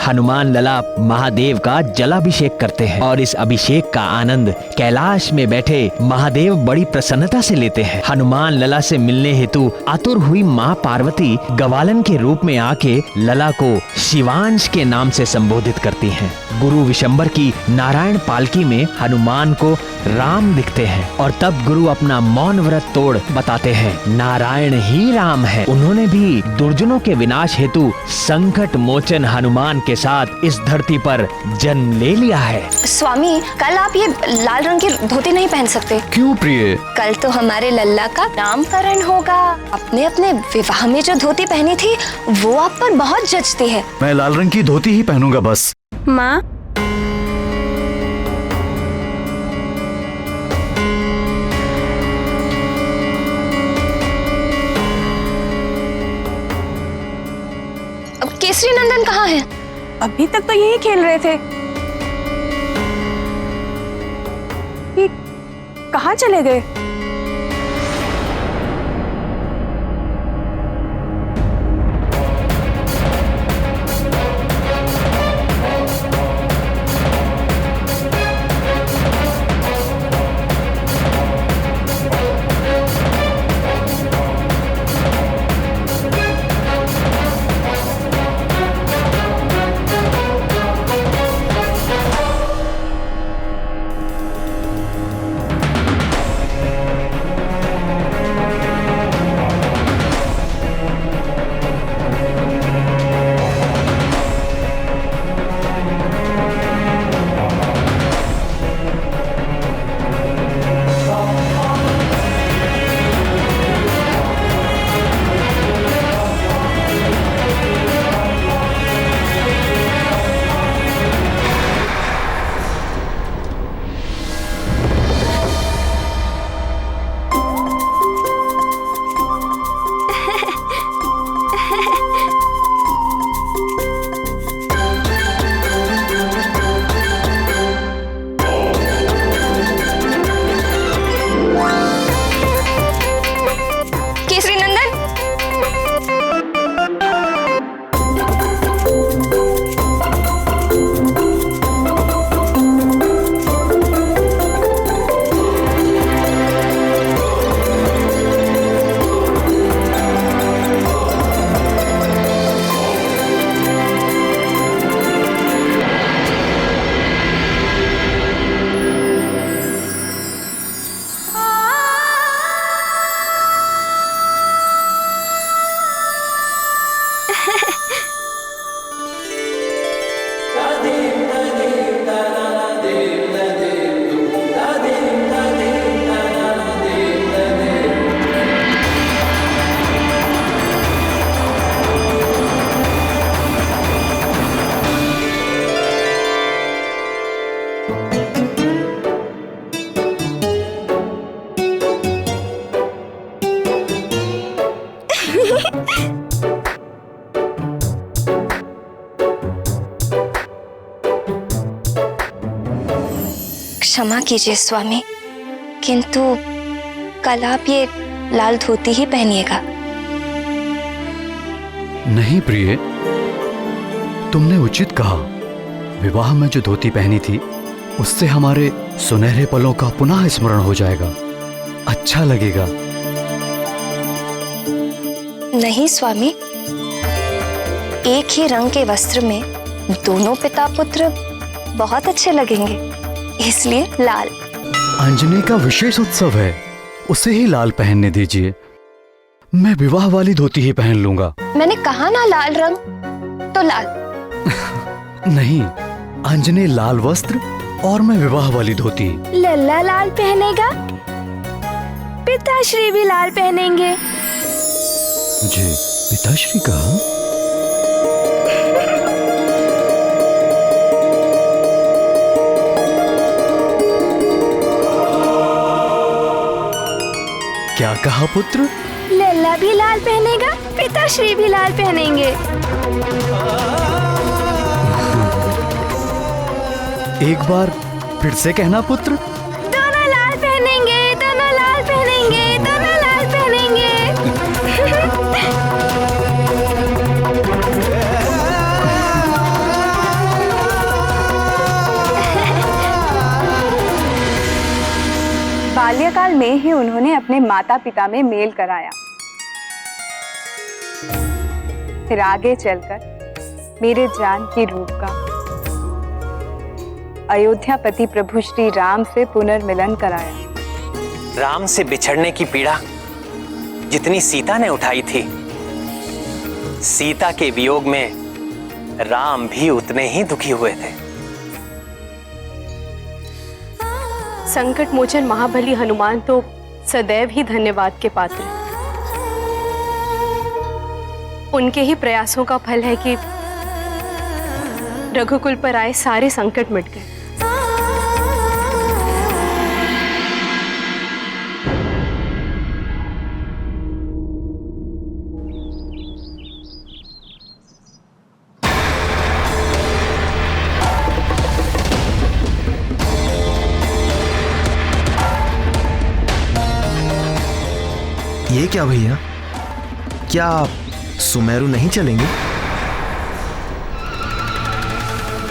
हनुमान लला महादेव का जलाभिषेक करते हैं और इस अभिषेक का आनंद कैलाश में बैठे महादेव बड़ी प्रसन्नता से लेते हैं। हनुमान लला से मिलने हेतु आतुर हुई माँ पार्वती गवालन के रूप में आके लला को शिवांश के नाम से संबोधित करती हैं। गुरु विशंबर की नारायण पालकी में हनुमान को राम दिखते हैं और तब गुरु अपना मौन व्रत तोड़ बताते हैं नारायण ही राम है। उन्होंने भी दुर्जनों के विनाश हेतु संकट मोचन हनुमान के साथ इस धरती पर जन्म ले लिया है। स्वामी, कल आप ये लाल रंग की धोती नहीं पहन सकते। क्यों प्रिय? कल तो हमारे लल्ला का नामकरण होगा। आपने अपने विवाह में जो धोती पहनी थी वो आप पर बहुत जचती है। मैं लाल रंग की धोती ही पहनूंगा बस। माँ, अब केसरी नंदन कहाँ है? अभी तक तो यही खेल रहे थे। ये कहाँ चले गए? क्षमा कीजिए स्वामी, किंतु कल आप ये लाल धोती ही पहनिएगा। नहीं प्रिय, तुमने उचित कहा। विवाह में जो धोती पहनी थी उससे हमारे सुनहरे पलों का पुनः स्मरण हो जाएगा। अच्छा लगेगा। नहीं स्वामी, एक ही रंग के वस्त्र में दोनों पिता पुत्र बहुत अच्छे लगेंगे, इसलिए लाल। अंजनी का विशेष उत्सव है, उसे ही लाल पहनने दीजिए। मैं विवाह वाली धोती ही पहन लूंगा। मैंने कहा ना लाल रंग, तो लाल। नहीं, अंजनी लाल वस्त्र और मैं विवाह वाली धोती। लल्ला लाल पहनेगा, पिताश्री भी लाल पहनेंगे। मुझे पिताश्री कहा? क्या कहा पुत्र? लल्ला भी लाल पहनेगा, पिताश्री भी लाल पहनेंगे। एक बार फिर से कहना पुत्र। दोनों लाल पहनेंगे, दोनों लाल पहनेंगे, दोनों लाल पहनेंगे। अपने माता पिता में मेल कराया। फिर आगे चलकर मेरे जानकी रूप का अयोध्यापति प्रभु श्री राम से पुनर्मिलन कराया। राम से बिछड़ने की पीड़ा जितनी सीता ने उठाई थी, सीता के वियोग में राम भी उतने ही दुखी हुए थे। संकट मोचन महाबली हनुमान तो सदैव ही धन्यवाद के पात्र हैं। उनके ही प्रयासों का फल है कि रघुकुल पर आए सारे संकट मिट गए। ये क्या भैया, क्या आप सुमेरु नहीं चलेंगे?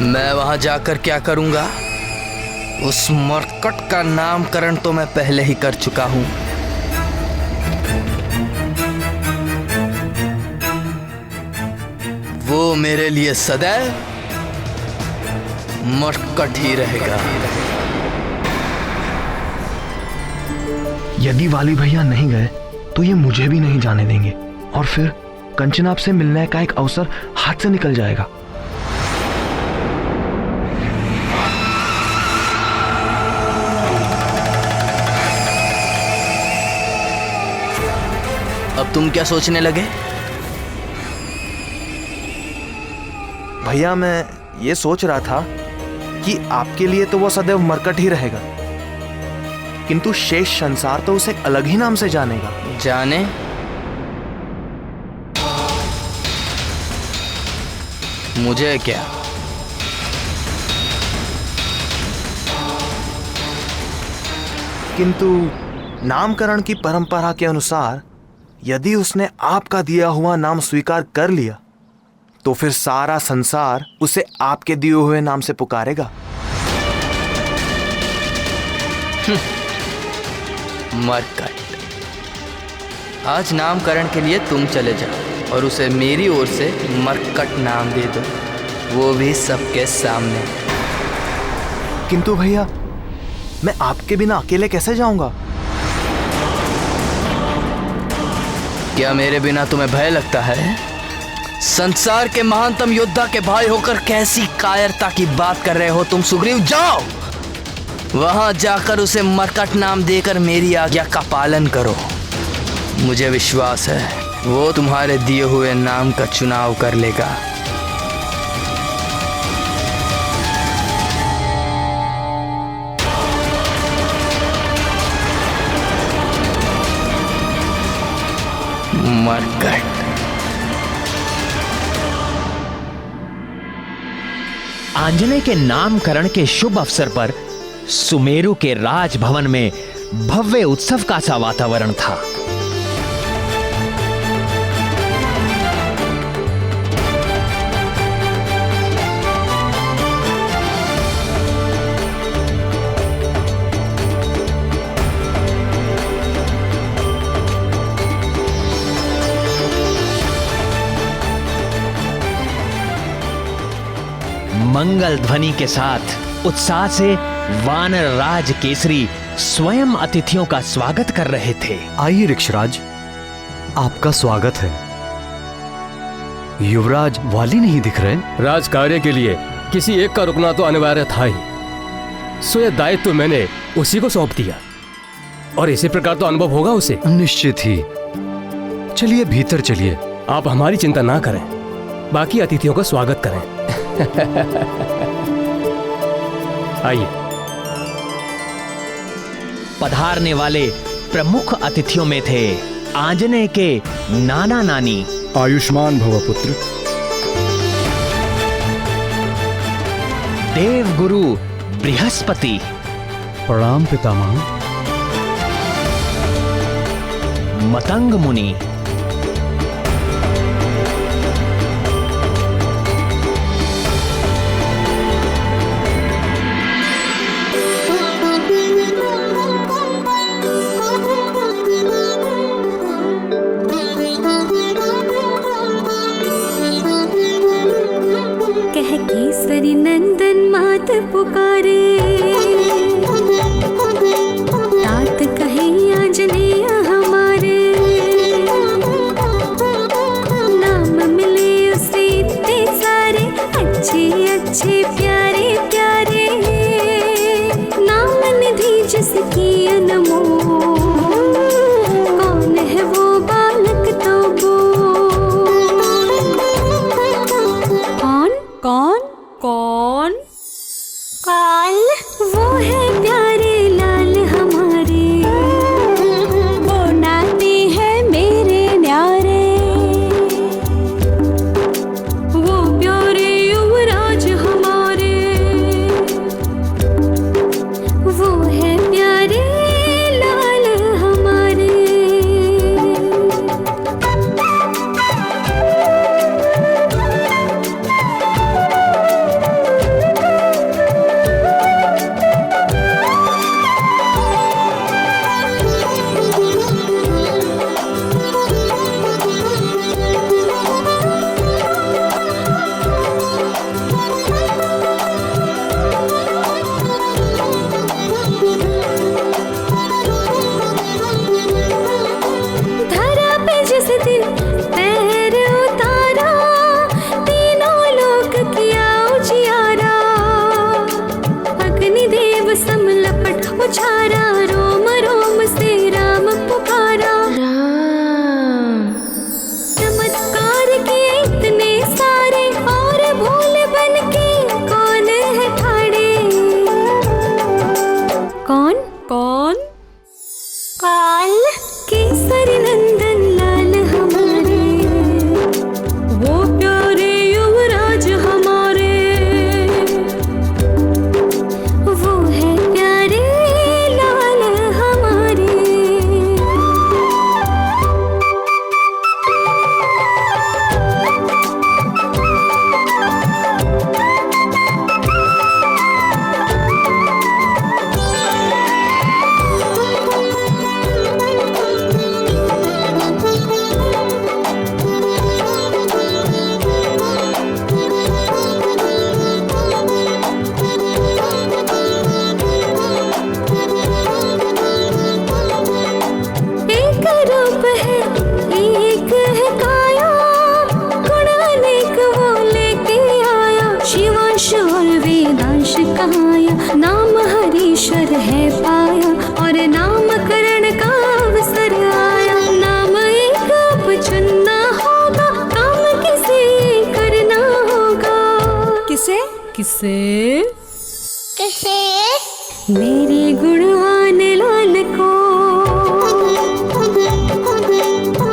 मैं वहां जाकर क्या करूंगा? उस मरकट का नामकरण तो मैं पहले ही कर चुका हूं। वो मेरे लिए सदैव मरकट ही रहेगा। यदि वाली भैया नहीं गए तो ये मुझे भी नहीं जाने देंगे, और फिर कंचना से मिलने का एक अवसर हाथ से निकल जाएगा। अब तुम क्या सोचने लगे? भैया मैं ये सोच रहा था कि आपके लिए तो वो सदैव मरकट ही रहेगा, किंतु शेष संसार तो उसे अलग ही नाम से जानेगा। जाने? मुझे क्या? किंतु नामकरण की परंपरा के अनुसार यदि उसने आपका दिया हुआ नाम स्वीकार कर लिया तो फिर सारा संसार उसे आपके दिए हुए नाम से पुकारेगा। मरकट, आज नामकरण के लिए तुम चले जाओ और उसे मेरी ओर से मरकट नाम दे दो, वो भी सबके सामने। किंतु भैया मैं आपके बिना अकेले कैसे जाऊंगा? क्या मेरे बिना तुम्हें भय लगता है? संसार के महानतम योद्धा के भाई होकर कैसी कायरता की बात कर रहे हो तुम सुग्रीव? जाओ वहां जाकर उसे मरकट नाम देकर मेरी आज्ञा का पालन करो। मुझे विश्वास है वो तुम्हारे दिए हुए नाम का चुनाव कर लेगा। मरकट। आंजनेय के नामकरण के शुभ अवसर पर सुमेरु के राजभवन में भव्य उत्सव का सा वातावरण था। मंगल ध्वनि के साथ उत्साह से वानर राज केसरी स्वयं अतिथियों का स्वागत कर रहे थे। आइए ऋक्षराज, आपका स्वागत है। युवराज वाली नहीं दिख रहे। राज कार्य के लिए किसी एक का रुकना तो अनिवार्य था ही, सो यह दायित्व मैंने उसी को सौंप दिया और इसी प्रकार तो अनुभव होगा उसे। निश्चित ही। चलिए भीतर चलिए। आप हमारी चिंता ना करें, बाकी अतिथियों का स्वागत करें। आइए। पधारने वाले प्रमुख अतिथियों में थे आंजनेय के नाना नानी आयुष्मान भव पुत्र, देवगुरु बृहस्पति, प्रणाम पितामह, मतंग मुनि, पुकारे। तात कहे आंजनेय हमारे, नाम मिले उसे इतने सारे, अच्छे अच्छे प्यारे प्यारे। नाम निधि जिसकी अनमोल, कौन है वो बालक तो बोल। कौन कौन कौन कौन? वो है प्यारे लाल हमारे, वो नाते हैं मेरे न्यारे। वो प्यारे युवराज हमारे, वो है प्यारे लाल हमारे। धरा पे जिस दिन पैर उतारा, तीनों लोक किया उजियारा। अग्निदेव समलपट उछारा, रोम रोम से राम पुकारा। चमत्कार किए इतने सारे, और भोले बन के कौन है ठाड़े। कौन कौन कौन? केसरी नंदन लाल हमारे, वो प्यारे युवराज हमारे। वो है प्यारे लाल हमारे। एक रूप है एक है काया, गुण अनेक वो लेके आया। शिवांश और वेदांश कहाया, नाम हरीश्वर है पाया, और नामकरण का अवसर आया। नाम एक अब चुनना होगा, काम किसे करना होगा। किसे किसे किसे? मेरे गुणवान लाल को,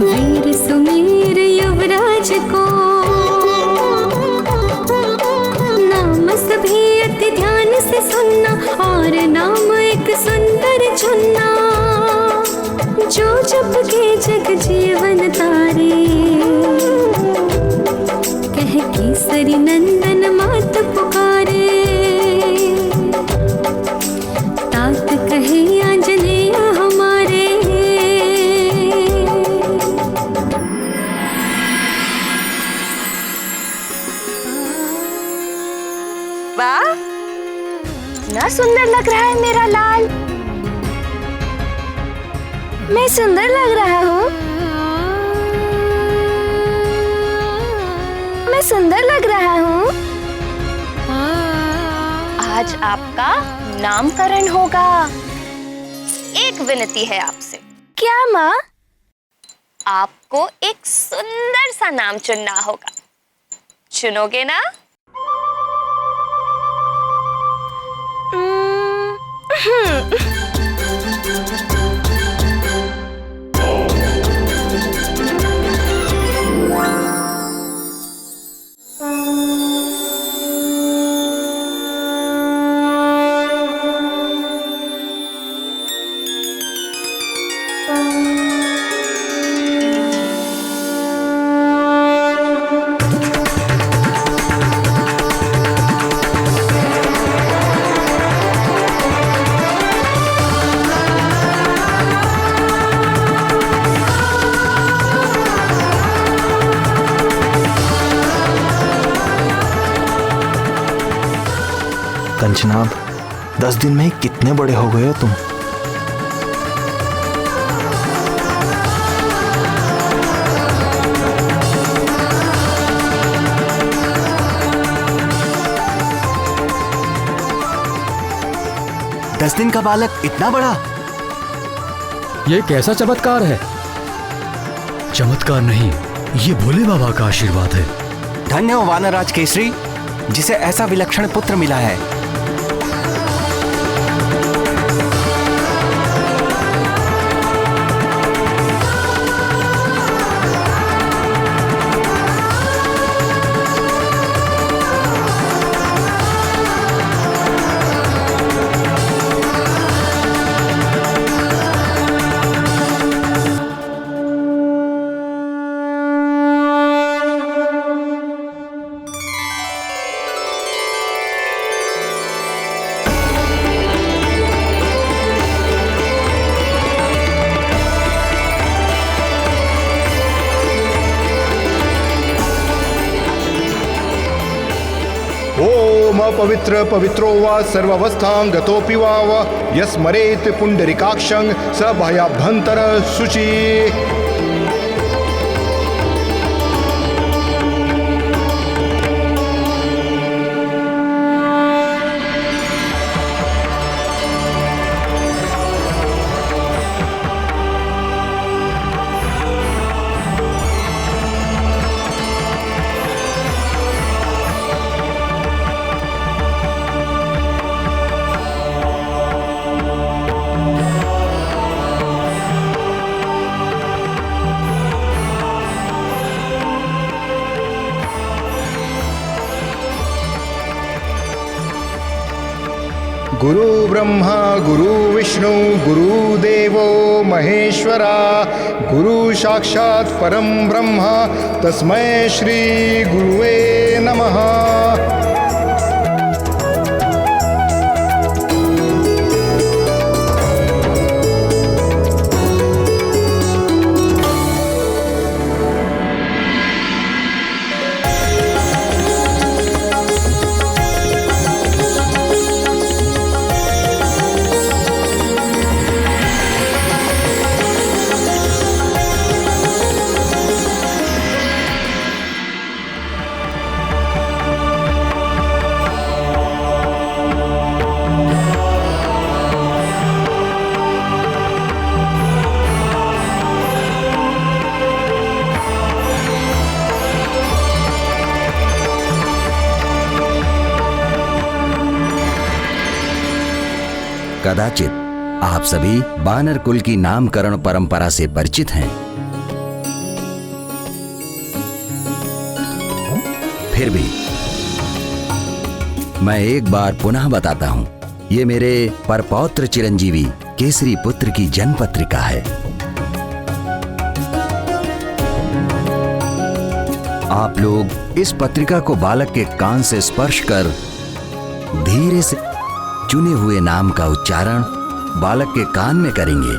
वीर सुमेर युवराज को। नाम सभी अति ध्यान से सुनना, और नाम एक सुंदर चुनना। जो जप के जग जीवन तारे, कह केसरी नंदन मात पुकारे। तात कहे आंजनेय हमारे। वाह, ना सुंदर लग रहा है मेरा लाल। मैं सुंदर लग रहा हूँ, मैं सुंदर लग रहा हूँ। आज आपका नामकरण होगा। एक विनती है आपसे। क्या माँ? आपको एक सुंदर सा नाम चुनना होगा। चुनोगे ना? कंचनाब, 10 दिन में ही कितने बड़े हो गए हो तुम। दस दिन का बालक इतना बड़ा? ये कैसा चमत्कार है? चमत्कार नहीं, ये भोले बाबा का आशीर्वाद है। धन्य हो वानरराज केसरी, जिसे ऐसा विलक्षण पुत्र मिला है। ओम पवित्र पवित्रो वा सर्वावस्थां गतोऽपि वा यस्मरेत् पुंडरीकाक्षं स भयाभ्यंतर शुचि। गुरु ब्रह्मा गुरु विष्णु गुरुदेवो महेश्वरा, गुरु साक्षात् परम ब्रह्म तस्मै श्री गुरुवे नमः। कदाचित आप सभी बानर कुल की नामकरण परंपरा से परिचित हैं। फिर भी मैं एक बार पुनः बताता हूं, ये मेरे परपौत्र चिरंजीवी केसरी पुत्र की जन्म पत्रिका है। आप लोग इस पत्रिका को बालक के कान से स्पर्श कर धीरे से चुने हुए नाम का उच्चारण बालक के कान में करेंगे।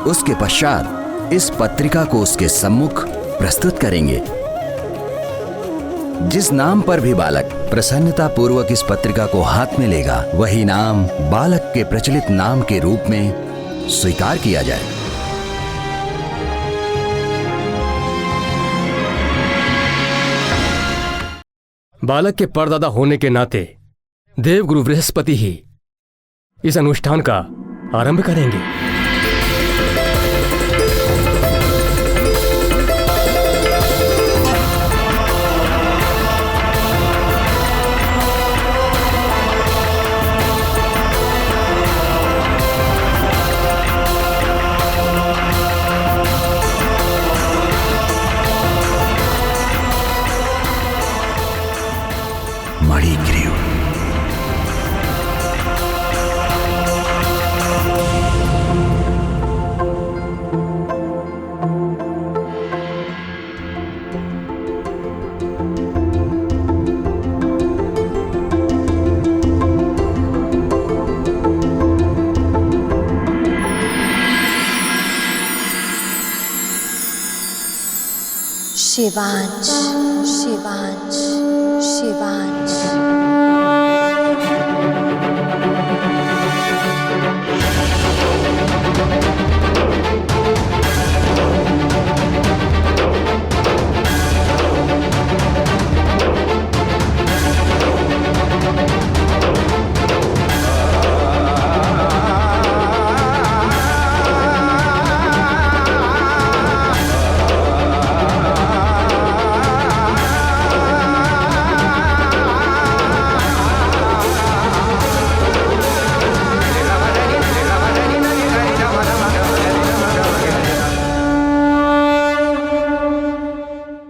उसके पश्चात इस पत्रिका को उसके सम्मुख प्रस्तुत करेंगे। जिस नाम पर भी बालक प्रसन्नता पूर्वक इस पत्रिका को हाथ में लेगा, वही नाम बालक के प्रचलित नाम के रूप में स्वीकार किया जाए। बालक के परदादा होने के नाते देवगुरु बृहस्पति ही इस अनुष्ठान का आरंभ करेंगे। मणिग्रीव शिवांश शिवांश शिवांश।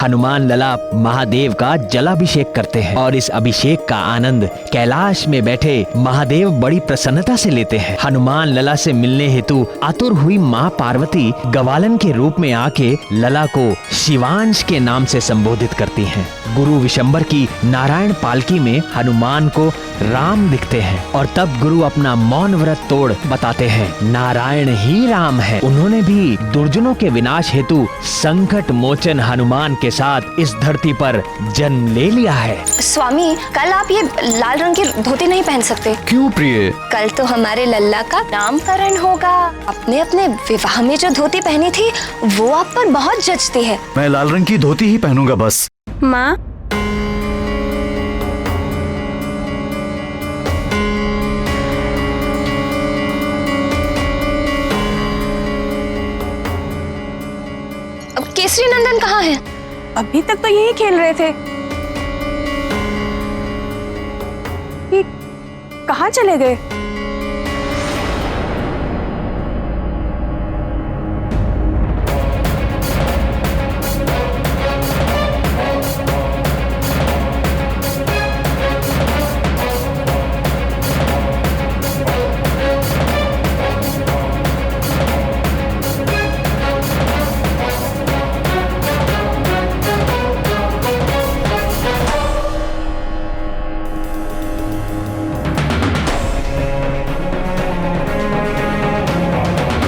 हनुमान लला महादेव का जलाभिषेक करते हैं और इस अभिषेक का आनंद कैलाश में बैठे महादेव बड़ी प्रसन्नता से लेते हैं। हनुमान लला से मिलने हेतु आतुर हुई माँ पार्वती गवालन के रूप में आके लला को शिवांश के नाम से संबोधित करती हैं। गुरु विशंबर की नारायण पालकी में हनुमान को राम दिखते हैं और तब गुरु अपना मौन व्रत तोड़ बताते हैं नारायण ही राम है। उन्होंने भी दुर्जनों के विनाश हेतु संकट मोचन हनुमान के साथ इस धरती पर जन्म ले लिया है। स्वामी, कल आप ये लाल रंग की धोती नहीं पहन सकते। क्यों प्रिय? कल तो हमारे लल्ला का नामकरण होगा। आपने अपने विवाह में जो धोती पहनी थी वो आप पर बहुत जचती है। मैं लाल रंग की धोती ही पहनूंगा बस। माँ, अब केसरी नंदन कहाँ है? अभी तक तो यही खेल रहे थे। ये कहाँ चले गए?